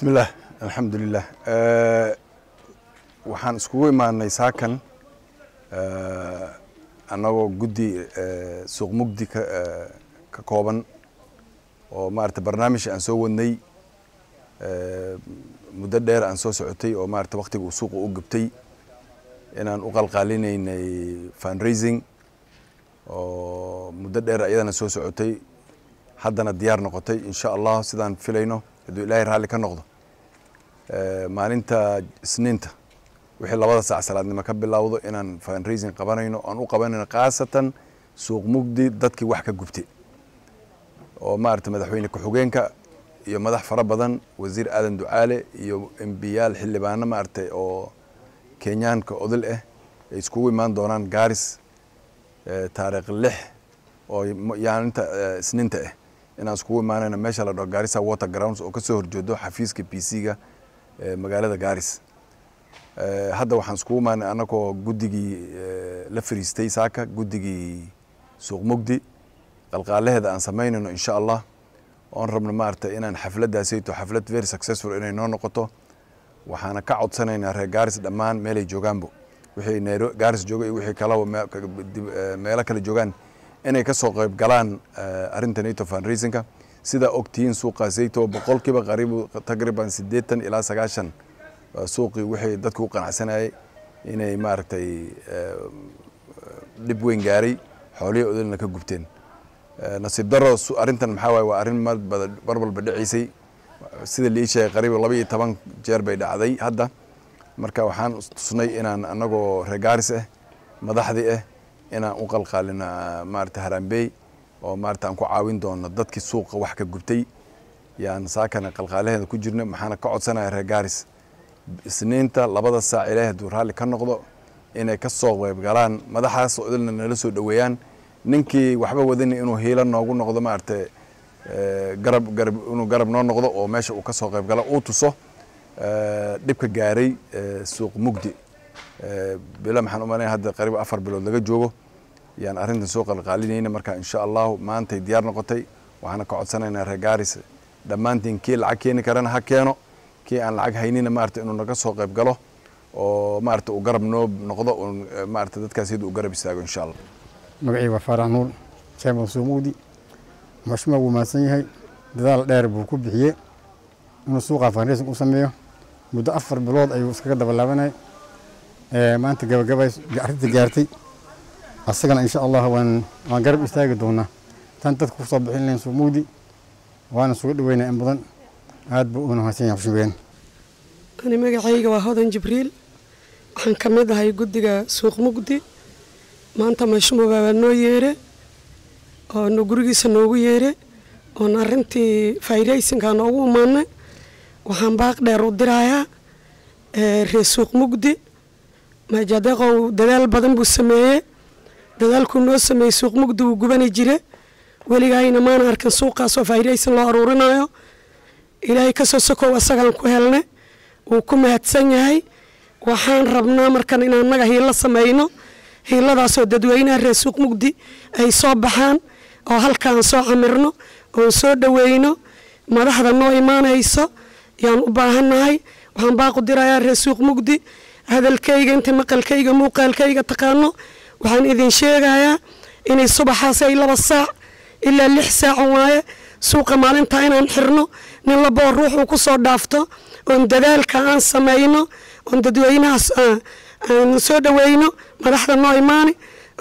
بسم الله الحمد لله waxaan iskugu imaanay saakan anagoo guddi suuq mugdi ka kooban oo maarta barnaamij aan soo wadnay muddo dheer aan soo socotay oo maarta waqtiga uu suuqa u gubtay inaan u qalqaalinaynay fundraising oo muddo dheer ayadana soo socotay haddana diyaar noqotay insha Allah sidaan filayno haduu Ilaahay raali ka noqdo maalinta isniinta wixii labada saac salaadnimo ka bilowdo inaan fundraising qabanayno aan u qabanayno qaasatan suuq mugdi dadkii wax ka gubtay oo maarta madaxweyne ku xigeenka iyo madax fara badan wasiir aadan ducaale iyo MPyaal xildhibaano maarta oo Kenyaanka odol ah ay iskugu imaan doonaan Gaaris taariikh 6 oo yaaninta isniinta ah inaan iskugu imaanayno meesha la dhaho Garissa Water Grounds oo ka soo horjeedo xafiiska PC-ga magaalada Gaaris hadda waxaan iskugu imaanay anagoo guddigii la fariistay saaka guddigii suuq mugdi qalqaalaheeda aan sameynayno insha Allah oon rabno maarta inaan xafladaasayto xaflad very successful inay noo noqoto waxaana ka codsanaynaa reer Gaaris dhammaan meel ay joogaanbo wixii Nairobi Gaaris joogay wixii kala meel kala joogaan inay ka soo qayb galaan arintanito fundraising sida ogtiin suuqaasayto boqolkiiba taqriiban 80 ilaa 90 suuqi wixii dadku u qanacsanayay inay maartay dib weyn gaaray xoolihi odolna ka gubteen nasiib daro arintan maxaa waay waa arin barbalba dhicisay sida la sheegay qariib 12 jeer bay dhacday hadda marka waxaan tusnay inaan anagoo reer Gaaris ah madaxdii ah inaan u qalqaalina maarta Harambey oo maarta aan ku caawin doono dadkii suuqa wax ka gubtay yaan saakana qalqaalaheeda ku jirna maxaana ka codsanayaa reer Gaaris isniinta labada saac ilaahay duu raali ka noqdo inay ka soo qayb galaan madaxaas oo idilna nala soo dhaweeyaan ninkii waxba wadani inuu heelan noogu noqdo maarta garab noo noqdo oo meesha uu ka soo qayb gala uu tuso dibka gaaray suuq mugdi bila maxaan u maleeyahay hadda qariib 4 bilood laga joogo yaan arintan soo qalqaalinayna marka insha Allah maanta diyaar noqotay waxaana ka codsanaynaa reer Gaaris dhamaantiin kii lacag keeni karana ha keeno kii aan lacag haynina maarta inuu naga soo qayb galo oo maarta uu garab noo noqdo oo maarta dadkaas uu garab istaago insha Allah magacii waa Faarax Nuur Chairman suuq mugdi mashruuc uu maasan yahay dadaal dheer buu ku bixiyay inuu suuqa fundraising u sameeyo muddo 4 bilood ayuu iskaga dabalaabanay maanta gabagabay arrinta gaartay asagana insha Allah waan garab istaagi doonaa tan dadku soo bixin leen suuq mugdi waana soo dhaweynaa in badan aad buu u naxariisan yahay shubeen ani magacayga waa Hodan Jibriil waxaan ka mid ahay guddiga suuq mugdi maanta mashmuuga waa noo yeere oo no gurigiisa noogu yeere oo arintii fundraising aan ugu imaanay waxaan baaq dheer u dirayaa reer suuq mugdi maajadaqo dadaal badan buu sameeyay dadaalku noo sameeyay suuq mugdi uu gubani jiray waligaayna maan arkan suuqaas oo fundraising loo aruurinayo ilaahay ka soo sokow asagaan ku helnay uu ku mahadsan yahay waxaan rabnaa markan inaan naga hiilo sameeyno hiiladaas oo dadweynaha reer suuq mugdi ay soo baxaan oo halkaan soo camirno oo soo dhaweeyno madaxda noo imaanayso yaan u baahanahay waxaan baaq u dirayaa reer suuq mugdi hadalkayga inta maqalkayga muuqaalkayga taqaano waxaan idin sheegayaa inay subaxaas ay 2 saac ilaa 6 saac waaye suuqa maalinta inaan xirno nin labo ruux uu ku soo dhaafto oo dadaalka aan sameeyno oo dadweynahaas aan soo dhaweeyno madaxda noo imaani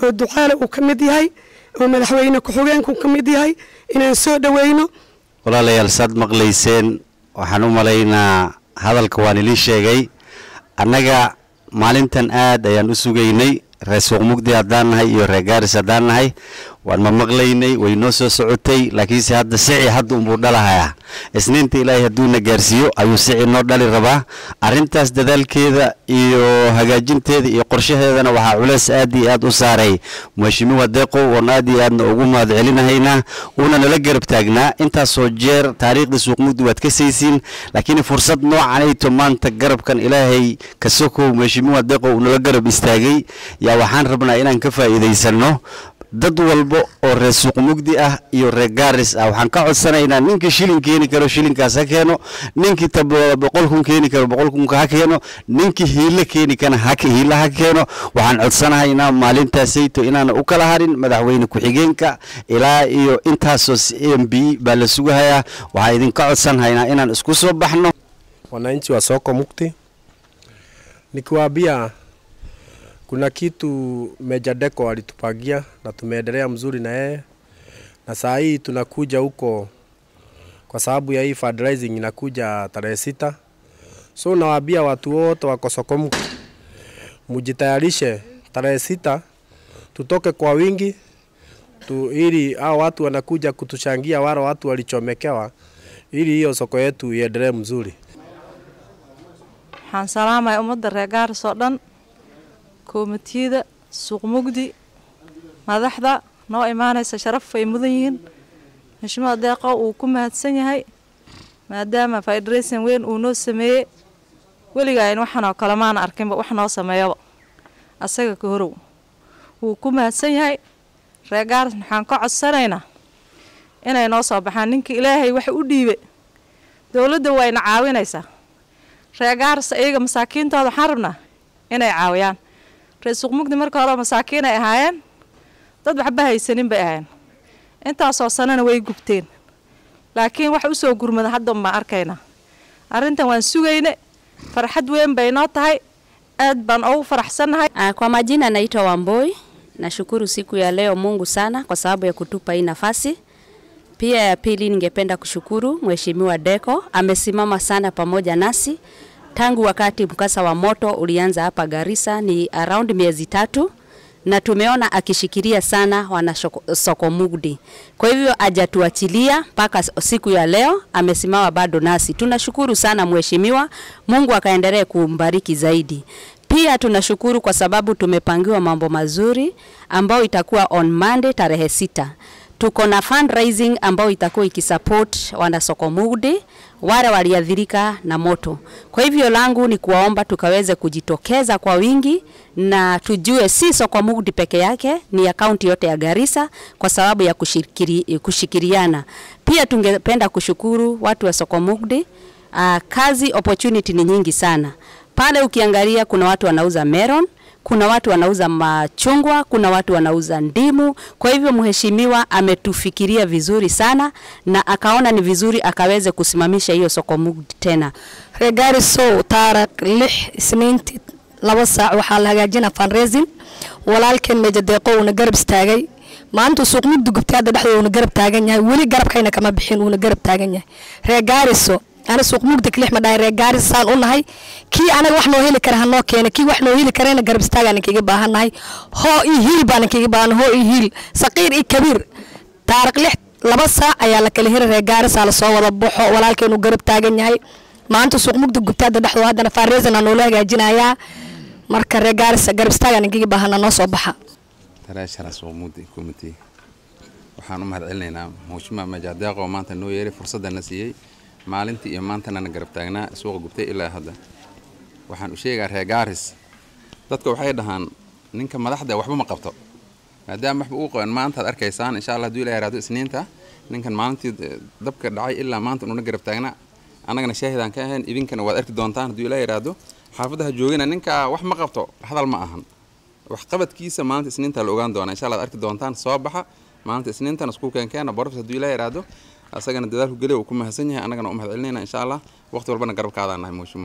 oo ducaale uu kamid yahay oo madaxweyne ku xigeenku kamid yahay inaan soo dhaweeyno walaalayaal sad maqlayseen waxaan u maleynaa hadalka waan ilin sheegay annaga maalintan aad ayaan u sugaynay reer suuq mugdi haddaan nahay iyo reer Gaaris haddaan nahay waan ma maqlaynay way noo soo socotay laakiinse hadda sicii hadda uu dhalahayaa isniinta Ilaahay hadduu na gaarsiiyo ayuu sicii noo dhali rabaa arintaas dadaalkeeda iyo hagaajinteeda iyo qorshaheedana waxa culays aad iyo aad u saaray mashmuuca deeqo oo aad iyo aadna ugu mahad celinayna una nala garab taagnaa intaas soo jeer taariikhda suuq mugdi waad ka saysiin laakiin fursad noocan ay to maanta garabkan Ilaahay ka sokow mashmuuca deeqo uu nala garab istaagay yaa waxaan rabnaa inaan ka faa'iideysano dad walbo oo reer suuq mugdi ah iyo reer Gaaris ah waxaan ka codsanaynaa ninkii shilin keeni karo shilinkaas ha keeno, ninkii 100 keeni karo 100 ha keeno, ninkii hiile keeni kana hiile ha keeno. waxaan codsanaynaa maalintaasayto inaan u kala harin madaxweyne ku-xigeenka ilaa iyo intaasoo MB baa la sugayaa. waxaan idinka codsanaynaa inaan isku soo baxno. Wananchi wa soko Mukti, nikiwaambia kuna kitu Meja Deko alitupangia na tumeendelea mzuri na yeye, na saa hii tunakuja huko kwa sababu ya hii fundraising inakuja tarehe 6. So nawaambia watu wote wako soko Mukti mujitayarishe tarehe 6 tutoke kwa wingi ili hao watu wanakuja kutushangia wale watu walichomekewa ili hiyo soko yetu iendelee mzuri. waxaan salaamay ummadda reer Gaaris oo dhan, komitiyada suuq mugdi, madaxda noo imaanaysa sharaf ay mudan yihiin. Mashmuuc Deeqo uu ku mahadsan yahay maadaama fundraising weyn uu noo sameeyay. weligaa in waxaan oo kale maan arkinba wax noo sameeyo asaga ka horow uu ku mahadsan yahay. reer Gaaris waxaan ka codsanaynaa inay noo soo baxaan. ninka Ilaahay wax u dhiibay dawladda wayna caawinaysaa. reer Gaaris ayaga masaakiintooda waxaan rabnaa inay caawiyaan. reer suuq mugdi marka hore masaakiin ay ahaayeen, dad waxba haysanin bay ahaayeen, intaasoo sanana way gubteen, laakiin wax u soo gurmada hadda ma arkayna. arrintan waan sugayne, farxad weyn bay noo tahay, aad baan ugu faraxsanahay. Kwa majina naitwa Wamboi. Nashukuru siku ya leo Mungu sana kwa sababu ya kutupa hii nafasi. Pia ya pili ningependa kushukuru Mheshimiwa Deko, amesimama sana pamoja nasi tangu wakati mkasa wa moto ulianza hapa Garissa, ni around miezi 3, na tumeona akishikilia sana wana soko mugdi. Kwa hivyo hajatuachilia mpaka siku ya leo, amesimama bado nasi. Tunashukuru sana mheshimiwa, Mungu akaendelee kumbariki zaidi. Pia tunashukuru kwa sababu tumepangiwa mambo mazuri ambao itakuwa on Monday tarehe 6. Tuko na fundraising ambao itakuwa ikisupport wana soko mugdi wale waliathirika na moto. Kwa hivyo langu ni kuwaomba tukaweze kujitokeza kwa wingi, na tujue si soko mugdi peke yake, ni akaunti yote ya Garissa kwa sababu ya kushikiriana. Pia tungependa kushukuru watu wa soko mugdi. Kazi opportunity ni nyingi sana. Pale ukiangalia kuna watu wanauza melon, kuna watu wanauza machungwa, kuna watu wanauza ndimu. Kwa hivyo mheshimiwa ametufikiria vizuri sana na akaona ni vizuri akaweze kusimamisha hiyo soko mugdi tena. Garissa taariikh 6 Isniintii 2 saac waxaa la hagaajina fundraising. walaalkeen Meja Deeqo una garab istaagay. maanta suuq mugdi gubtay hadda dhexdooda una garab taagan yahay, weli garabkayna kama bixin una garab taagan yahay. reer Garissa أنا سوق مقدر كليح مداير رجال سان قلنا هاي كي أنا وإحنا هيل كره الناكين كي وإحنا هيل كرهنا قرب استاجنا كي جبها هاي هو يهيل بان كي جبان هو يهيل صغير كبير تارك لح لبسها أيالا كلهير رجال سال صوّر الضحى ولا كانوا قرب تاجنا هاي ما أنت سوق مقدر قبتها ده نحو هذا نفرزنا نولا جاينا يا مركز رجال قرب استاجنا كي جبها نص بحا ترى شرع سوق مقدر كومتي وحنوم هذا علينا مش ما مجادق وما أنت إنه يعرف فرصة النسية maalintii iyo maantana garab taagnaa suuqa gubtay ilaa hadda. waxaan u sheegaa reer Gaaris dadka waxay dhahaan ninka madaxda waxba ma qabto, maadaama waxba uu qoon maanta aad arkaysaan insha Allah haduu ilaahay raado Isniinta ninkan maalintii dabka dhacay ilaa maanta uu garab taagnaa, anagana shaahidan ka ahayn, idinkana waad arki doontaan haduu ilaahay raado. xaafadaha joogina ninka wax ma qabto hadal ma ahan, wax qabadkiisa maanta Isniinta la ogaan doona insha Allah arki doontaan. soo baxa maanta Isniinta isku keenkeena baraf haduu ilaahay raado. asagana dadaalku galiyo ku mahadsan yahay, anagana u mahad celinayna insha Allah waqti walbana garab ka qaadanahay.